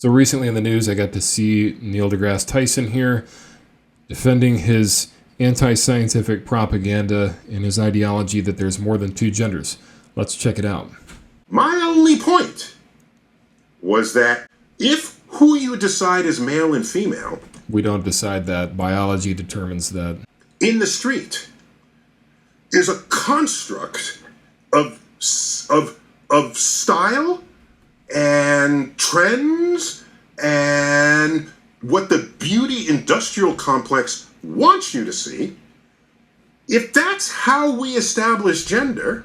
So recently in the news, I got to see Neil deGrasse Tyson here defending his anti-scientific propaganda and his ideology that there's more than two genders. Let's check it out. My only point was that if who you decide is male and female... We don't decide that. Biology determines that. ...in the street is a construct of style and trends and what the beauty industrial complex wants you to see. If that's how we establish gender,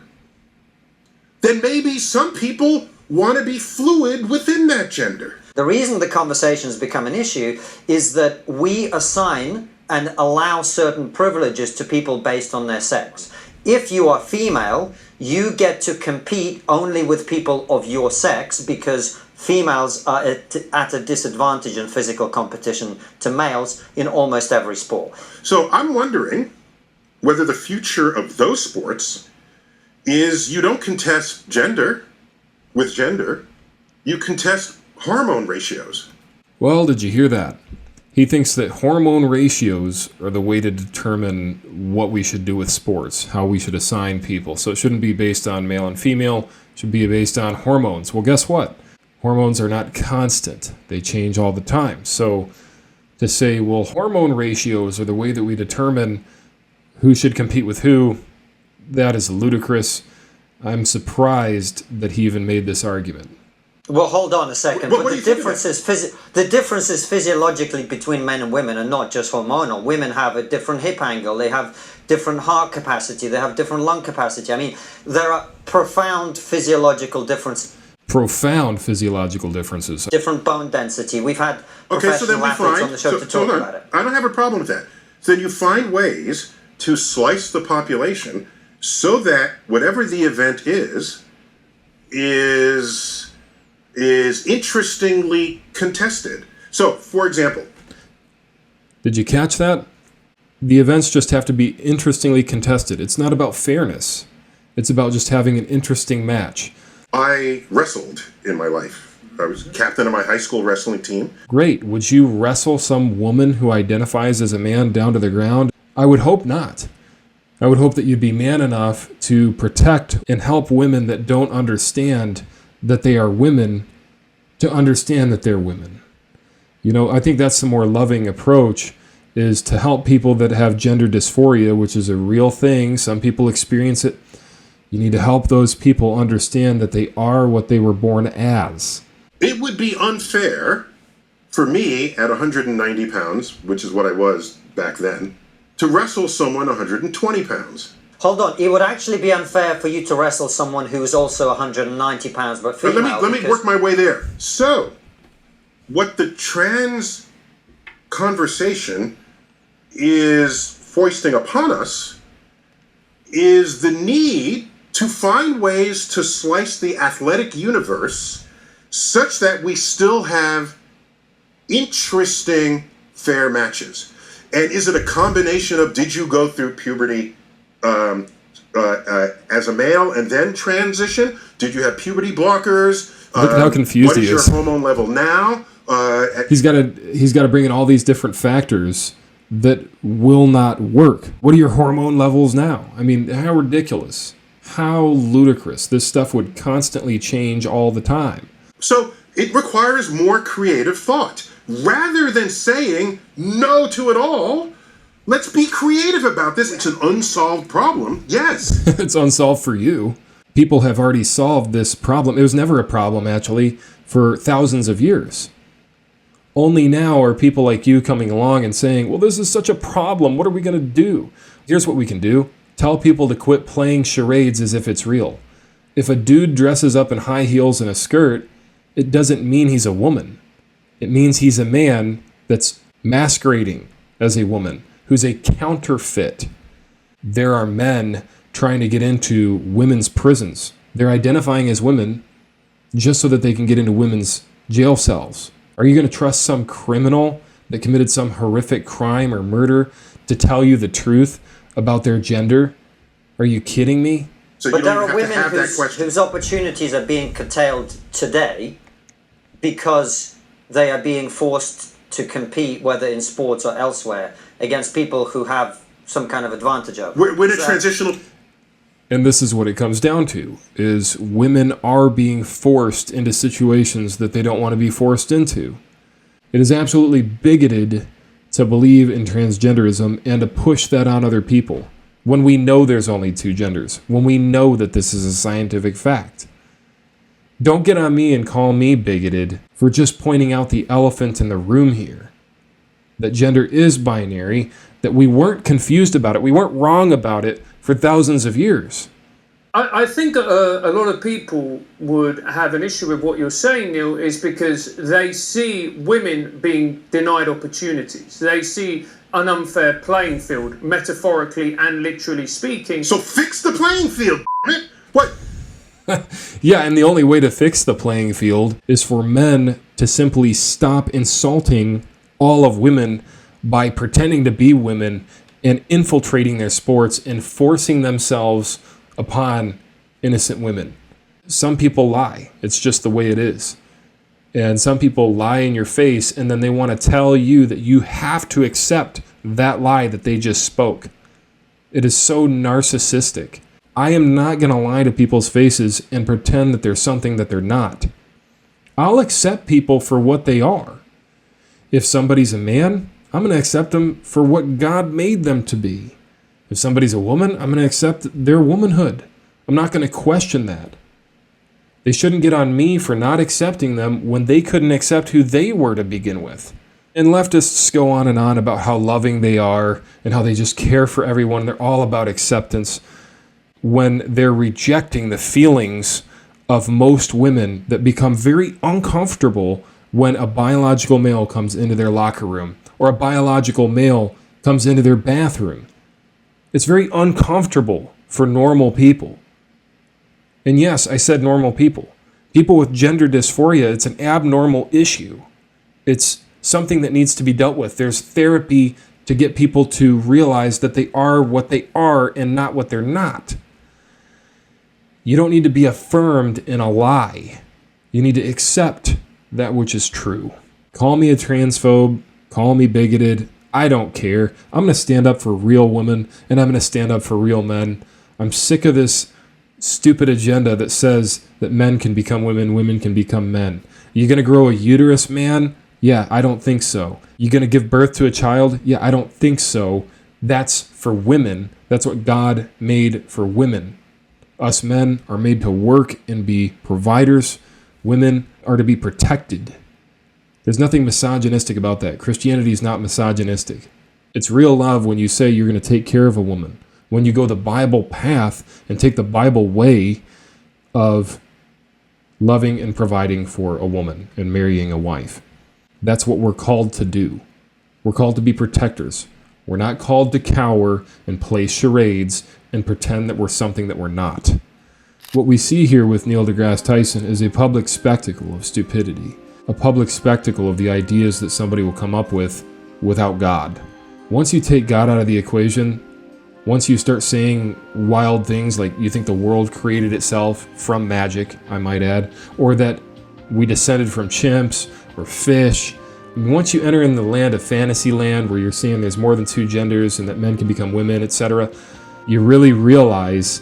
then maybe some people want to be fluid within that gender. The reason the conversation has become an issue is that we assign and allow certain privileges to people based on their sex. If you are female, you get to compete only with people of your sex because females are at a disadvantage in physical competition to males in almost every sport. So I'm wondering whether the future of those sports is you don't contest gender with gender, you contest hormone ratios. Well, did you hear that? He thinks that hormone ratios are the way to determine what we should do with sports, how we should assign people. So it shouldn't be based on male and female, it should be based on hormones. Well, guess what? Hormones are not constant. They change all the time. So to say, well, hormone ratios are the way that we determine who should compete with who, that is ludicrous. I'm surprised that he even made this argument. Well, hold on a second. But the difference is physiologically between men and women and not just hormonal. Women have a different hip angle. They have different heart capacity. They have different lung capacity. I mean, there are profound physiological differences. Profound physiological differences. Different bone density. We've had professional athletes on the show to talk about it. I don't have a problem with that. So then you find ways to slice the population so that whatever the event is interestingly contested. So, for example... Did you catch that? The events just have to be interestingly contested. It's not about fairness. It's about just having an interesting match. I wrestled in my life. I was captain of my high school wrestling team. Great. Would you wrestle some woman who identifies as a man down to the ground? I would hope not. I would hope that you'd be man enough to protect and help women that don't understand that they are women to understand that they're women. You know, I think that's the more loving approach, is to help people that have gender dysphoria, which is a real thing. Some people experience it. You need to help those people understand that they are what they were born as. It would be unfair for me at 190 pounds, which is what I was back then, to wrestle someone 120 pounds. Hold on, it would actually be unfair for you to wrestle someone who is also 190 pounds but female. Let me work my way there. So, what the trans conversation is foisting upon us is the need to find ways to slice the athletic universe such that we still have interesting, fair matches. And is it a combination of, did you go through puberty as a male and then transition? Did you have puberty blockers? Look at how confused he is. What is your hormone level now? He's got to bring in all these different factors that will not work. What are your hormone levels now? I mean, how ridiculous. How ludicrous. This stuff would constantly change all the time. So it requires more creative thought. Rather than saying no to it all, let's be creative about this. It's an unsolved problem. Yes. It's unsolved for you. People have already solved this problem. It was never a problem, actually, for thousands of years. Only now are people like you coming along and saying, well, this is such a problem. What are we going to do? Here's what we can do. Tell people to quit playing charades as if it's real. If a dude dresses up in high heels and a skirt, it doesn't mean he's a woman. It means he's a man that's masquerading as a woman, who's a counterfeit. There are men trying to get into women's prisons. They're identifying as women just so that they can get into women's jail cells. Are you going to trust some criminal that committed some horrific crime or murder to tell you the truth about their gender? Are you kidding me? So but there are women whose opportunities are being curtailed today because they are being forced to compete, whether in sports or elsewhere, against people who have some kind of advantage over them. We're in a transitional... And this is what it comes down to, is women are being forced into situations that they don't want to be forced into. It is absolutely bigoted to believe in transgenderism and to push that on other people when we know there's only two genders, when we know that this is a scientific fact. Don't get on me and call me bigoted for just pointing out the elephant in the room here. That gender is binary, that we weren't confused about it, we weren't wrong about it for thousands of years. I think a lot of people would have an issue with what you're saying, Neil, is because they see women being denied opportunities. They see an unfair playing field, metaphorically and literally speaking. So fix the playing field, What? Yeah, and the only way to fix the playing field is for men to simply stop insulting all of women by pretending to be women and infiltrating their sports and forcing themselves upon innocent women. Some people lie. It's just the way it is. And some people lie in your face, and then they want to tell you that you have to accept that lie that they just spoke. It is so narcissistic. I am not going to lie to people's faces and pretend that they're something that they're not. I'll accept people for what they are. If somebody's a man, I'm going to accept them for what God made them to be. If somebody's a woman, I'm going to accept their womanhood. I'm not going to question that. They shouldn't get on me for not accepting them when they couldn't accept who they were to begin with. And leftists go on and on about how loving they are and how they just care for everyone. They're all about acceptance when they're rejecting the feelings of most women that become very uncomfortable when a biological male comes into their locker room or a biological male comes into their bathroom. It's very uncomfortable for normal people. And yes, I said normal people. People with gender dysphoria, it's an abnormal issue. It's something that needs to be dealt with. There's therapy to get people to realize that they are what they are and not what they're not. You don't need to be affirmed in a lie. You need to accept that which is true. Call me a transphobe, call me bigoted, I don't care. I'm going to stand up for real women, and I'm going to stand up for real men. I'm sick of this stupid agenda that says that men can become women, women can become men. You going to grow a uterus, man? Yeah, I don't think so. You going to give birth to a child? Yeah, I don't think so. That's for women. That's what God made for women. Us men are made to work and be providers. Women are to be protected. There's nothing misogynistic about that. Christianity is not misogynistic. It's real love when you say you're going to take care of a woman. When you go the Bible path and take the Bible way of loving and providing for a woman and marrying a wife. That's what we're called to do. We're called to be protectors. We're not called to cower and play charades and pretend that we're something that we're not. What we see here with Neil deGrasse Tyson is a public spectacle of stupidity, a public spectacle of the ideas that somebody will come up with without God. Once you take God out of the equation, once you start saying wild things like you think the world created itself from magic, I might add, or that we descended from chimps or fish, once you enter in the land of fantasy land where you're seeing there's more than two genders and that men can become women, etc., you really realize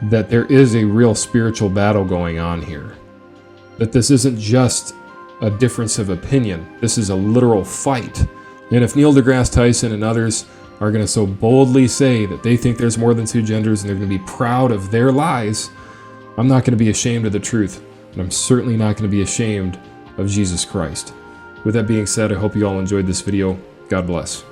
that there is a real spiritual battle going on here. That this isn't just a difference of opinion. This is a literal fight. And if Neil deGrasse Tyson and others are going to so boldly say that they think there's more than two genders and they're going to be proud of their lies, I'm not going to be ashamed of the truth. And I'm certainly not going to be ashamed of Jesus Christ. With that being said, I hope you all enjoyed this video. God bless.